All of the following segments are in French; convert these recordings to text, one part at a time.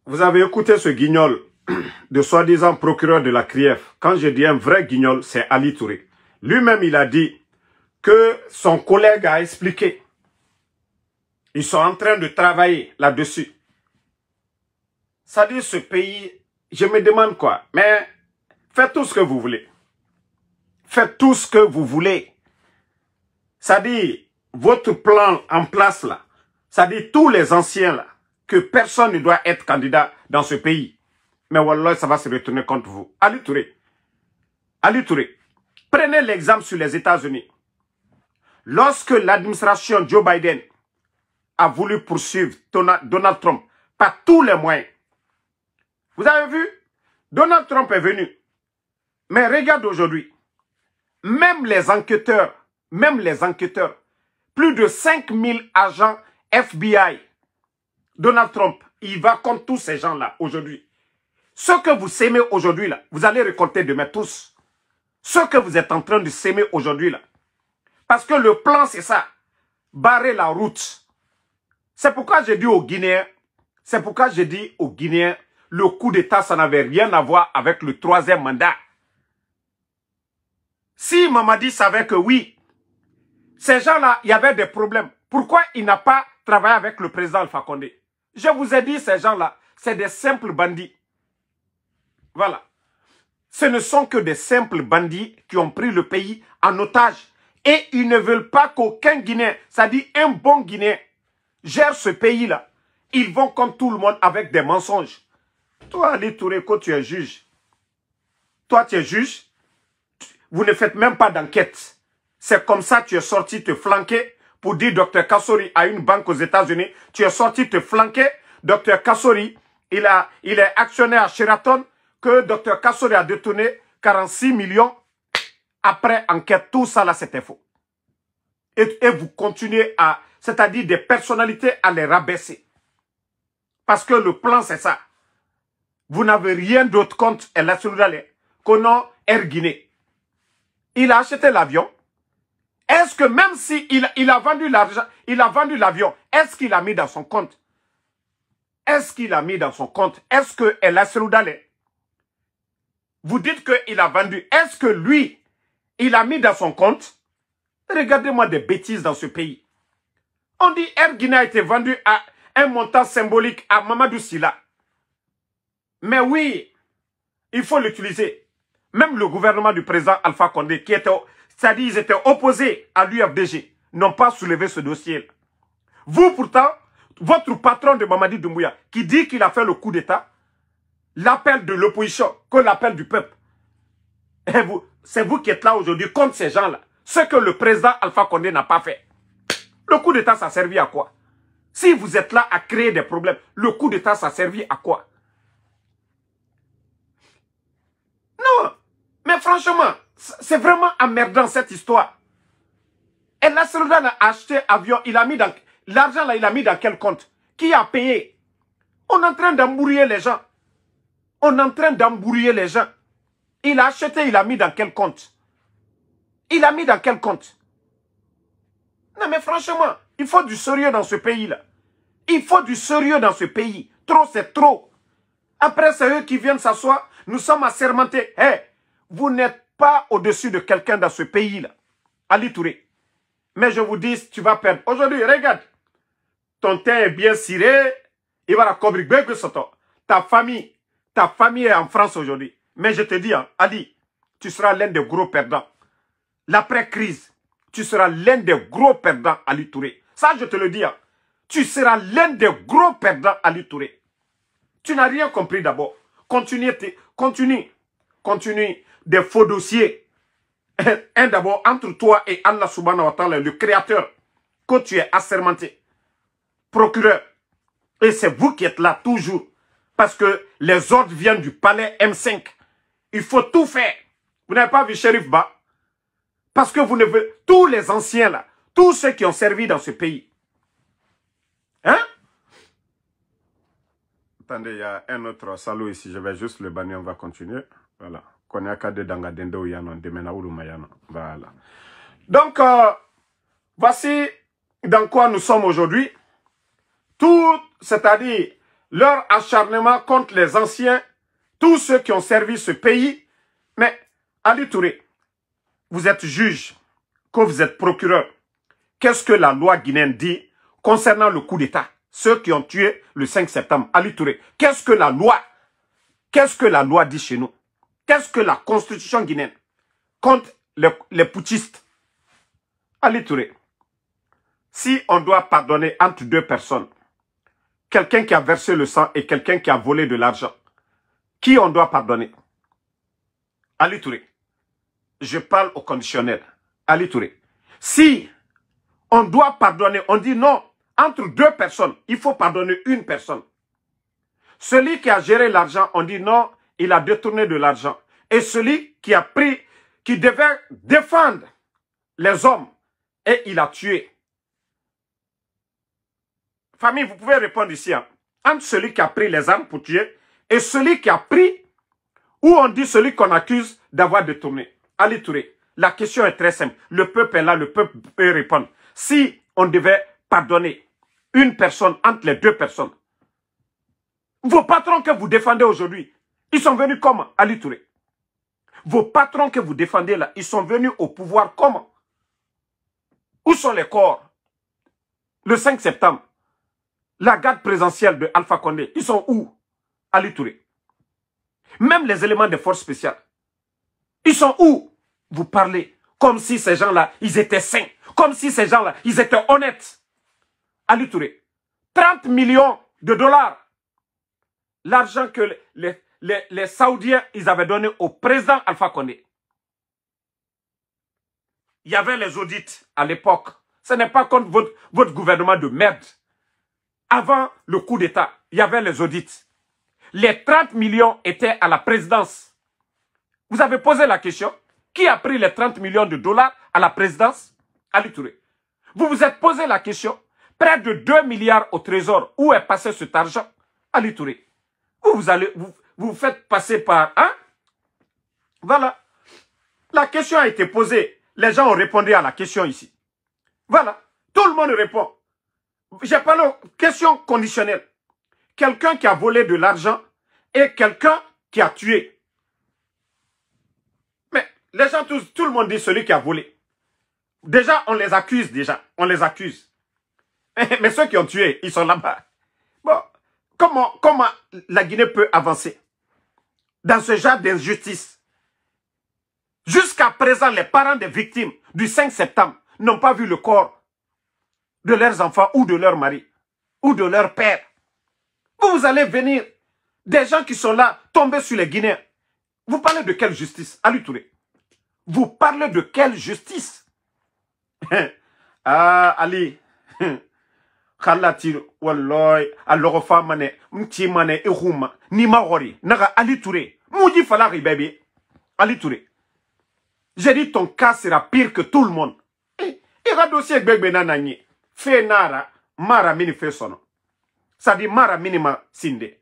Vous avez écouté ce guignol de soi-disant procureur de la CRIEF. Quand je dis un vrai guignol, c'est Ali Touré. Lui-même, il a dit que son collègue a expliqué. Ils sont en train de travailler là-dessus. Ça dit ce pays, je me demande quoi. Mais faites tout ce que vous voulez. Faites tout ce que vous voulez. Ça dit votre plan en place là. Ça dit tous les anciens là. Que personne ne doit être candidat dans ce pays. Mais wallah, ça va se retourner contre vous. Ali Touré. Ali Touré. Prenez l'exemple sur les États-Unis. Lorsque l'administration Joe Biden a voulu poursuivre Donald Trump par tous les moyens. Vous avez vu? Donald Trump est venu. Mais regarde aujourd'hui. Même les enquêteurs, plus de 5000 agents FBI, Donald Trump, il va contre tous ces gens-là aujourd'hui. Ce que vous s'aimez aujourd'hui, là, vous allez récolter demain tous. Ce que vous êtes en train de s'aimer aujourd'hui, là. Parce que le plan, c'est ça. Barrer la route. C'est pourquoi j'ai dit aux Guinéens, le coup d'État, ça n'avait rien à voir avec le 3e mandat. Si Mamadi savait que oui, ces gens-là, il y avait des problèmes. Pourquoi il n'a pas travaillé avec le président Alpha Condé? Je vous ai dit, ces gens-là, c'est des simples bandits. Voilà. Ce ne sont que des simples bandits qui ont pris le pays en otage. Et ils ne veulent pas qu'aucun Guinéen, c'est-à-dire un bon Guinéen, gère ce pays-là. Ils vont comme tout le monde avec des mensonges. Toi, Ali Touré, quand tu es juge, toi, tu es juge, vous ne faites même pas d'enquête. C'est comme ça que tu es sorti te flanquer pour dire Dr Kassori à une banque aux États-Unis. Tu es sorti te flanquer. Dr Kassori, il est actionnaire à Sheraton, que Dr Kassori a détourné 46 millions. Après enquête, tout ça là, c'était faux. Et vous continuez à, c'est-à-dire des personnalités à les rabaisser. Parce que le plan, c'est ça. Vous n'avez rien d'autre contre El Soudalé qu'au nom Air Guinée. Il a acheté l'avion. Est-ce que même s'il il a vendu l'argent, il a vendu l'avion, est-ce qu'il a mis dans son compte? Est-ce qu'il a mis dans son compte? Est-ce que El Soudalé, vous dites qu'il a vendu, est-ce que lui, il a mis dans son compte? Regardez-moi des bêtises dans ce pays. On dit Air Guinée a été vendu à un montant symbolique à Mamadou Silla. Mais oui, il faut l'utiliser. Même le gouvernement du président Alpha Condé, qui était, c'est-à-dire ils étaient opposés à l'UFDG, n'ont pas soulevé ce dossier. Vous pourtant, votre patron de Mamadi Doumbouya, qui dit qu'il a fait le coup d'État, l'appel de l'opposition, que l'appel du peuple. C'est vous qui êtes là aujourd'hui contre ces gens-là. Ce que le président Alpha Condé n'a pas fait. Le coup d'État, ça a servi à quoi? Si vous êtes là à créer des problèmes, le coup d'État, ça a servi à quoi? Non, mais franchement, c'est vraiment emmerdant cette histoire. Et la Soldat a acheté avion, il a mis dans... L'argent là, il a mis dans quel compte? Qui a payé? On est en train d'embrouiller les gens. On est en train d'embrouiller les gens. Il a acheté, il a mis dans quel compte? Il a mis dans quel compte? Non mais franchement, il faut du sérieux dans ce pays-là. Il faut du sérieux dans ce pays. Trop, c'est trop. Après, c'est eux qui viennent s'asseoir. Nous sommes assermentés. Hey, vous n'êtes pas au-dessus de quelqu'un dans ce pays-là. Ali Touré. Mais je vous dis, tu vas perdre. Aujourd'hui, regarde. Ton teint est bien ciré. Il va la cobrir. Ta famille est en France aujourd'hui. Mais je te dis, hein, Ali, tu seras l'un des gros perdants. L'après-crise, tu seras l'un des gros perdants, Ali Touré. Ça, je te le dis. Hein. Tu seras l'un des gros perdants, Ali Touré. Tu n'as rien compris d'abord. Continue des faux dossiers. Un d'abord, entre toi et Allah subhanahu wa ta'ala, le créateur, que tu es assermenté, procureur. Et c'est vous qui êtes là toujours. Parce que les ordres viennent du palais M5. Il faut tout faire. Vous n'avez pas vu Shérif Ba? Parce que vous ne voulez... Tous les anciens là, tous ceux qui ont servi dans ce pays. Hein? Attendez, il y a un autre salaud ici. Je vais juste le bannir, on va continuer. Voilà. Voilà. Donc, voici dans quoi nous sommes aujourd'hui. Tout, c'est-à-dire leur acharnement contre les anciens, tous ceux qui ont servi ce pays. Mais, Ali Touré, vous êtes juge, que vous êtes procureur. Qu'est-ce que la loi guinéenne dit concernant le coup d'État? Ceux qui ont tué le 5 septembre, Ali Touré. Qu'est-ce que la loi dit chez nous? Qu'est-ce que la constitution guinéenne contre les putschistes? Ali Touré, si on doit pardonner entre deux personnes, quelqu'un qui a versé le sang et quelqu'un qui a volé de l'argent, qui on doit pardonner? Ali Touré, je parle au conditionnel. Ali Touré, si on doit pardonner, on dit non, entre deux personnes, il faut pardonner une personne. Celui qui a géré l'argent, on dit non, il a détourné de l'argent. Et celui qui a pris, qui devait défendre les hommes, et il a tué. Famille, vous pouvez répondre ici. Hein. Entre celui qui a pris les armes pour tuer et celui qui a pris, ou on dit celui qu'on accuse d'avoir détourné. Ali Touré, la question est très simple. Le peuple est là, le peuple peut répondre. Si on devait pardonner une personne entre les deux personnes, vos patrons que vous défendez aujourd'hui, ils sont venus comment, Ali Touré? Vos patrons que vous défendez là, ils sont venus au pouvoir comment? Où sont les corps? Le 5 septembre, la garde présidentielle de Alpha Condé, ils sont où? Ali Touré. Même les éléments des forces spéciales, ils sont où? Vous parlez comme si ces gens-là, ils étaient sains. Comme si ces gens-là, ils étaient honnêtes. Ali Touré, 30 millions de dollars. L'argent que les Saoudiens, ils avaient donné au président Alpha Condé. Il y avait les audits à l'époque. Ce n'est pas contre votre gouvernement de merde. Avant le coup d'État, il y avait les audits. Les 30 millions étaient à la présidence. Vous avez posé la question, qui a pris les 30 millions de dollars à la présidence? Ali Touré. Vous vous êtes posé la question, près de 2 milliards au trésor, où est passé cet argent? Ali Touré. Vous faites passer par... Hein? Voilà. La question a été posée. Les gens ont répondu à la question ici. Voilà. Tout le monde répond. J'ai parlé de question conditionnelle. Quelqu'un qui a volé de l'argent et quelqu'un qui a tué. Mais les gens, tout le monde dit celui qui a volé. Déjà, on les accuse déjà. On les accuse. Mais ceux qui ont tué, ils sont là-bas. Bon, comment la Guinée peut avancer dans ce genre d'injustice? Jusqu'à présent, les parents des victimes du 5 septembre n'ont pas vu le corps de leurs enfants ou de leur mari ou de leur père. Vous allez venir, des gens qui sont là, tomber sur les Guinéens. Vous parlez de quelle justice? Ali Touré. Vous parlez de quelle justice? Ah, Ali. Khalati walloy alorofa mane mti mane ihuma ni magori naga Ali Touré. Moudi falari bébé. Ali Touré. J'ai dit ton cas sera pire que tout le monde. Et le dossier bébé nanani. Fait nara mara mini fait son. Ça dit mara minima sinde.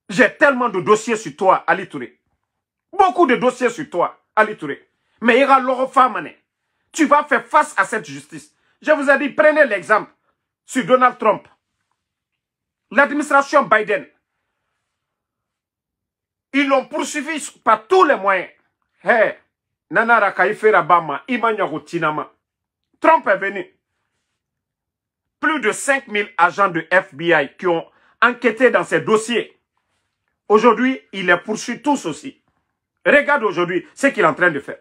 J'ai tellement de dossiers sur toi, Ali Touré. Beaucoup de dossiers sur toi, Ali Touré. Mais il y a l'orofa mané. Tu vas faire face à cette justice. Je vous ai dit, prenez l'exemple sur Donald Trump. L'administration Biden. Ils l'ont poursuivi par tous les moyens. Hey, Nanara Kaifera Bama, Imanyago Tinama. Trump est venu. Plus de 5000 agents de FBI qui ont enquêté dans ces dossiers. Aujourd'hui, il les poursuit tous aussi. Regarde aujourd'hui ce qu'il est en train de faire.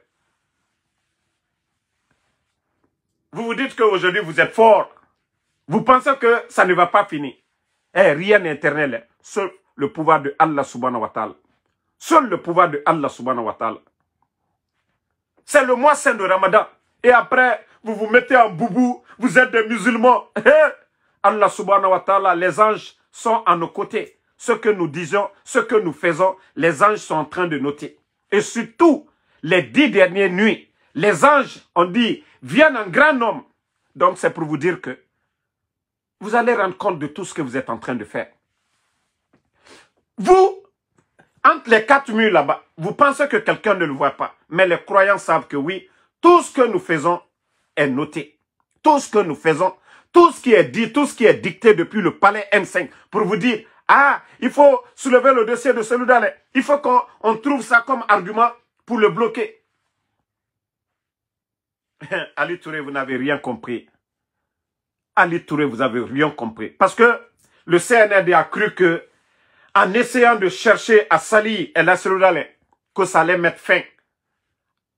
Vous vous dites qu'aujourd'hui vous êtes fort. Vous pensez que ça ne va pas finir. Eh, rien n'est éternel. Seul le pouvoir de Allah subhanahu wa ta'ala. Seul le pouvoir de Allah subhanahu wa ta'ala. C'est le mois saint de Ramadan. Et après, vous vous mettez en boubou. Vous êtes des musulmans. Eh, Allah subhanahu wa ta'ala, les anges sont à nos côtés. Ce que nous disons, ce que nous faisons, les anges sont en train de noter. Et surtout, les 10 dernières nuits, les anges ont dit, viennent en grand nombre. Donc c'est pour vous dire que vous allez rendre compte de tout ce que vous êtes en train de faire. Vous, entre les 4 murs là-bas, vous pensez que quelqu'un ne le voit pas. Mais les croyants savent que oui, tout ce que nous faisons est noté. Tout ce que nous faisons, tout ce qui est dit, tout ce qui est dicté depuis le palais M5, pour vous dire, Ah, il faut soulever le dossier de celui-là. Il faut qu'on trouve ça comme argument pour le bloquer. Ali Touré, vous n'avez rien compris. Ali Touré, vous n'avez rien compris. Parce que le CNRD a cru que, en essayant de chercher à salir El Asseloudalé, que ça allait mettre fin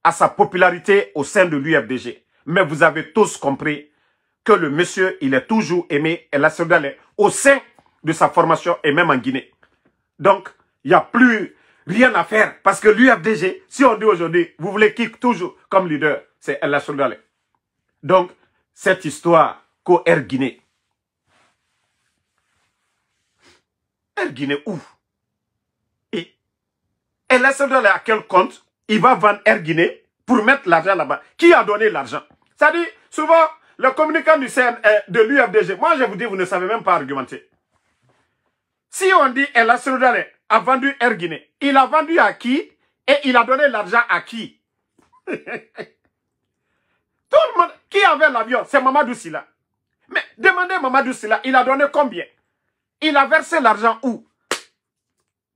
à sa popularité au sein de l'UFDG. Mais vous avez tous compris que le monsieur, il est toujours aimé El Asseloudalé au sein de sa formation et même en Guinée. Donc, il n'y a plus rien à faire. Parce que l'UFDG, si on dit aujourd'hui, vous voulez qui toujours comme leader, c'est El Asseloudalé. Donc, cette histoire qu'au Air Guinée. Air Guinée où? Et El Asseloudalé à quel compte il va vendre Air Guinée pour mettre l'argent là-bas? Qui a donné l'argent? C'est-à-dire, souvent, le communicant du CN, de l'UFDG, moi je vous dis, vous ne savez même pas argumenter. Si on dit El Asseloudalé a vendu Air Guinée, il a vendu à qui et il a donné l'argent à qui? Tout le monde, qui avait l'avion? C'est Mamadou Sylla. Mais demandez Mamadou Sylla, il a donné combien? Il a versé l'argent où?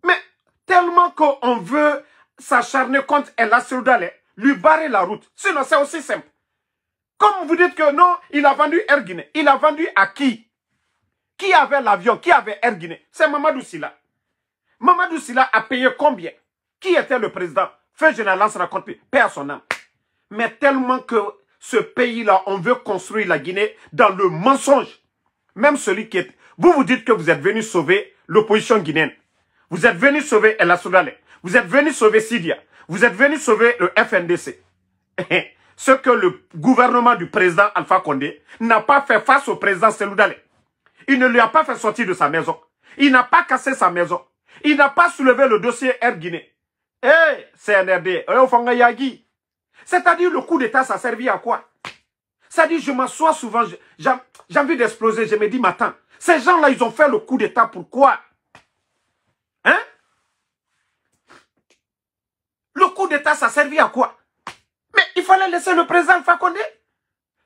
Mais tellement qu'on veut s'acharner contre El Asseloudalé, lui barrer la route. Sinon, c'est aussi simple. Comme vous dites que non, il a vendu Air Guinée. Il a vendu à qui? Qui avait l'avion? Qui avait Air Guinée? C'est Mamadou Sylla. Mamadou Sylla a payé combien? Qui était le président? Feu général Lansana Conté, paix à son âme. Mais tellement que ce pays-là, on veut construire la Guinée dans le mensonge. Même celui qui est... Vous dites que vous êtes venu sauver l'opposition guinéenne. Vous êtes venu sauver El Asseloudalé. Vous êtes venu sauver Sidia. Vous êtes venu sauver le FNDC. Ce que le gouvernement du président Alpha Condé n'a pas fait face au président Seloudalé. Il ne lui a pas fait sortir de sa maison. Il n'a pas cassé sa maison. Il n'a pas soulevé le dossier Air Guinée. CNRD, c'est-à-dire le coup d'État, ça servit à quoi? C'est-à-dire, je m'assois souvent, j'ai envie d'exploser, je me dis, mais attends, ces gens-là, ils ont fait le coup d'État, pourquoi? Hein? Le coup d'État, ça servit à quoi? Mais il fallait laisser le président Alpha Condé.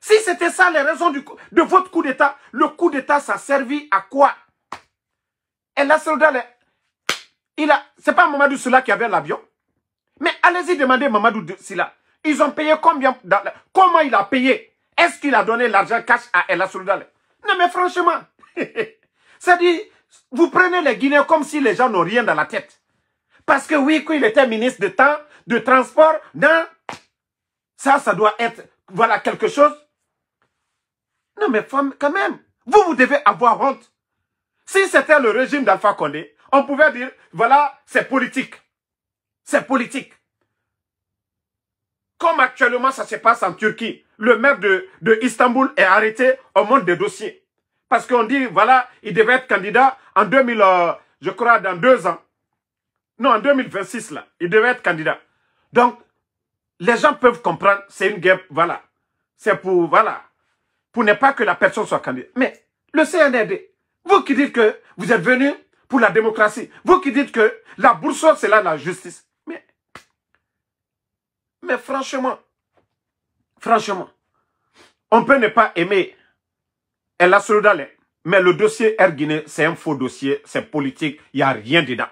Si c'était ça les raisons de votre coup d'État, le coup d'État, ça servit à quoi? El Asseloudalé, c'est pas Mamadou Sylla qui avait l'avion. Mais allez-y demander Mamadou Sylla. Ils ont payé combien? Comment il a payé? Est-ce qu'il a donné l'argent cash à El Asseloudalé? Non mais franchement, c'est-à-dire, vous prenez les Guinéens comme si les gens n'ont rien dans la tête. Parce que oui, quand il était ministre de temps, de transport, non, ça doit être, voilà, quelque chose. Non mais quand même, vous devez avoir honte. Si c'était le régime d'Alpha Condé, on pouvait dire, voilà, c'est politique. C'est politique. Comme actuellement ça se passe en Turquie. Le maire de Istanbul est arrêté au monde des dossiers. Parce qu'on dit, voilà, il devait être candidat en 2000, je crois, dans 2 ans. Non, en 2026, là, il devait être candidat. Donc, les gens peuvent comprendre, c'est une guerre, voilà. C'est pour, voilà, pour ne pas que la personne soit candidate. Mais, le CNRD, vous qui dites que vous êtes venu pour la démocratie, vous qui dites que la boussole, c'est là la justice. Mais franchement, on peut ne pas aimer El Asseloudalé, mais le dossier Air Guinée, c'est un faux dossier, c'est politique, il n'y a rien dedans.